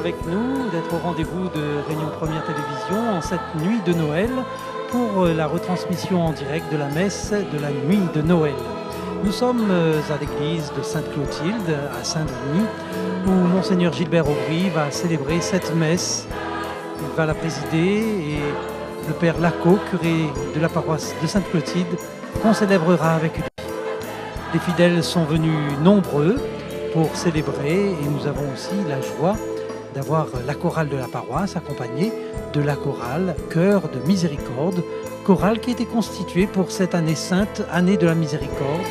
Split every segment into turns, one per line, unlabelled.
avec nous, d'être au rendez-vous de Réunion Première Télévision en cette nuit de Noël pour la retransmission en direct de la messe de la nuit de Noël. Nous sommes à l'église de Sainte-Clotilde à Saint-Denis où Monseigneur Gilbert Aubry va célébrer cette messe. Il va la présider et le Père Lacot, curé de la paroisse de Sainte-Clotilde, qu'on célébrera avec lui. Les fidèles sont venus nombreux pour célébrer et nous avons aussi la joie d'avoir la chorale de la paroisse accompagnée de la chorale Chœur de Miséricorde, chorale qui était constituée pour cette année sainte, année de la miséricorde.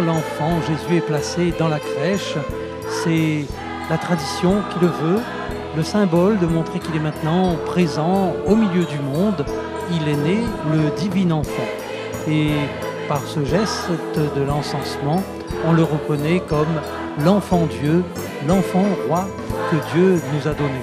L'enfant Jésus est placé dans la crèche, c'est la tradition qui le veut, le symbole de montrer qu'il est maintenant présent au milieu du monde. Il est né, le divin enfant. Et par ce geste de l'encensement, on le reconnaît comme l'enfant Dieu, l'enfant roi que Dieu nous a donné.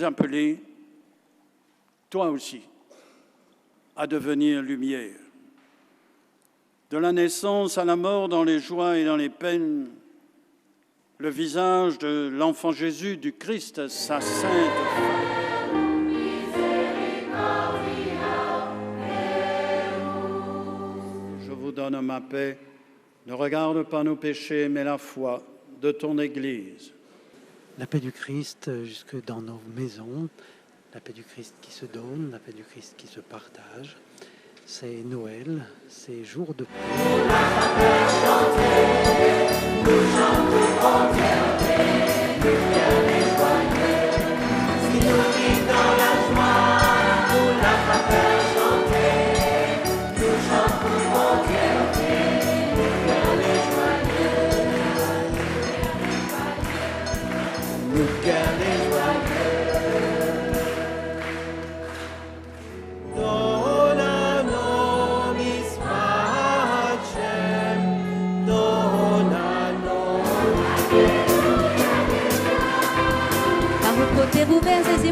Appelé, toi aussi, à devenir lumière. De la naissance à la mort, dans les joies et dans les peines, le visage de l'enfant Jésus, du Christ, sa sainte femme. Je vous donne ma paix. Ne regarde pas nos péchés, mais la foi de ton Église.
La paix du Christ jusque dans nos maisons, la paix du Christ qui se donne, la paix du Christ qui se partage. C'est Noël, c'est jour de paix.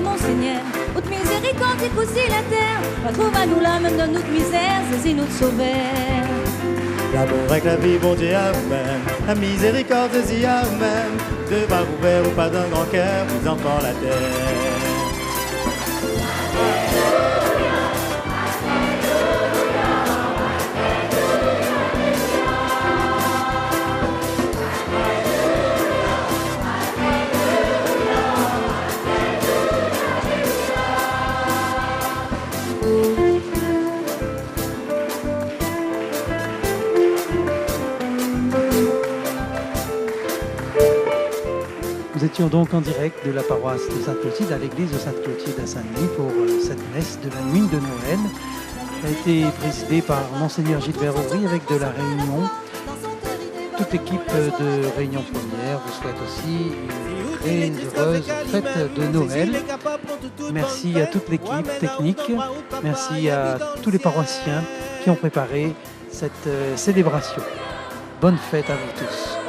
Mon Seigneur, haute miséricorde et cousi la terre, retrouve-nous là même dans notre misère, c'est notre sauveur.
L'amour avec la vie, bon Dieu, Amen. La miséricorde, c'est Amen. De bras ouverts ou pas d'un grand cœur, vous enfants la terre.
Nous étions donc en direct de la paroisse de Sainte-Clotilde à l'église de Sainte-Clotilde à Saint-Denis pour cette messe de la nuit de Noël. Elle a été présidée par Monseigneur Gilbert Aubry avec de la Réunion. Toute l'équipe de Réunion Première vous souhaite aussi une très heureuse fête de Noël. Merci à toute l'équipe technique, merci à tous les paroissiens qui ont préparé cette célébration. Bonne fête à vous tous.